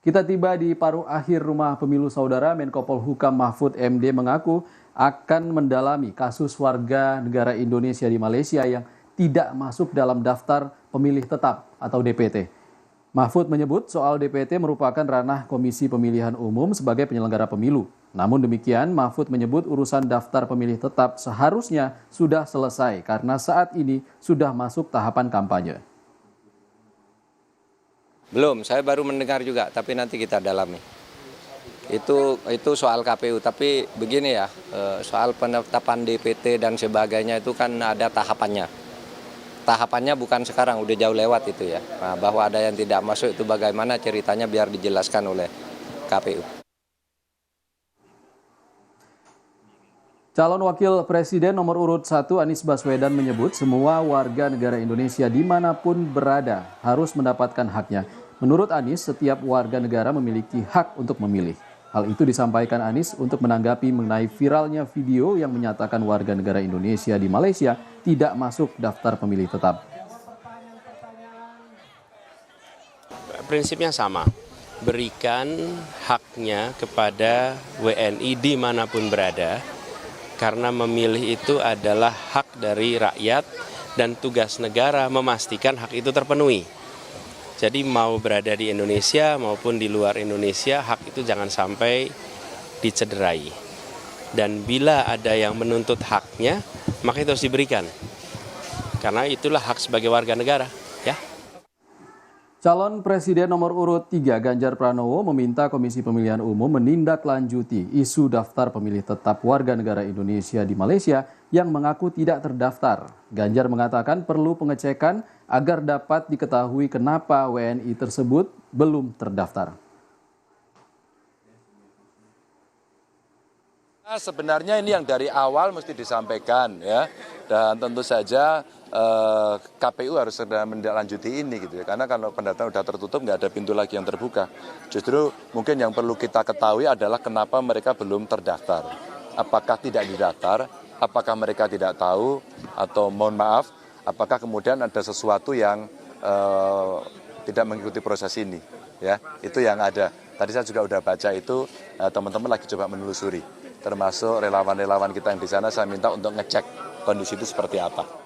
Kita tiba di paruh akhir rumah pemilu saudara. Menko Polhukam Mahfud MD mengaku akan mendalami kasus warga negara Indonesia di Malaysia yang tidak masuk dalam daftar pemilih tetap atau DPT. Mahfud menyebut soal DPT merupakan ranah Komisi Pemilihan Umum sebagai penyelenggara pemilu. Namun demikian, Mahfud menyebut urusan daftar pemilih tetap seharusnya sudah selesai karena saat ini sudah masuk tahapan kampanye. Belum, saya baru mendengar juga, tapi nanti kita dalami. Itu soal KPU, tapi begini ya, soal penetapan DPT dan sebagainya itu kan ada tahapannya. Tahapannya bukan sekarang, udah jauh lewat itu ya. Nah, bahwa ada yang tidak masuk itu bagaimana ceritanya biar dijelaskan oleh KPU. Calon Wakil Presiden nomor urut 1 Anies Baswedan menyebut semua warga negara Indonesia dimanapun berada harus mendapatkan haknya. Menurut Anies, setiap warga negara memiliki hak untuk memilih. Hal itu disampaikan Anies untuk menanggapi mengenai viralnya video yang menyatakan warga negara Indonesia di Malaysia tidak masuk daftar pemilih tetap. Prinsipnya sama, berikan haknya kepada WNI dimanapun berada, karena memilih itu adalah hak dari rakyat dan tugas negara memastikan hak itu terpenuhi. Jadi mau berada di Indonesia maupun di luar Indonesia, hak itu jangan sampai dicederai. Dan bila ada yang menuntut haknya, maka itu harus diberikan. Karena itulah hak sebagai warga negara, ya. Calon Presiden nomor urut 3 Ganjar Pranowo meminta Komisi Pemilihan Umum menindaklanjuti isu daftar pemilih tetap warga negara Indonesia di Malaysia yang mengaku tidak terdaftar. Ganjar mengatakan perlu pengecekan agar dapat diketahui kenapa WNI tersebut belum terdaftar. Sebenarnya ini yang dari awal mesti disampaikan ya, dan tentu saja KPU harus segera menindaklanjuti ini gitu ya, karena kalau pendaftaran sudah tertutup nggak ada pintu lagi yang terbuka. Justru mungkin yang perlu kita ketahui adalah kenapa mereka belum terdaftar. Apakah tidak didaftar, apakah mereka tidak tahu, atau mohon maaf, apakah kemudian ada sesuatu yang tidak mengikuti proses ini, ya itu yang ada. Tadi saya juga udah baca itu, teman-teman lagi coba menelusuri, termasuk relawan-relawan kita yang di sana saya minta untuk ngecek kondisi itu seperti apa.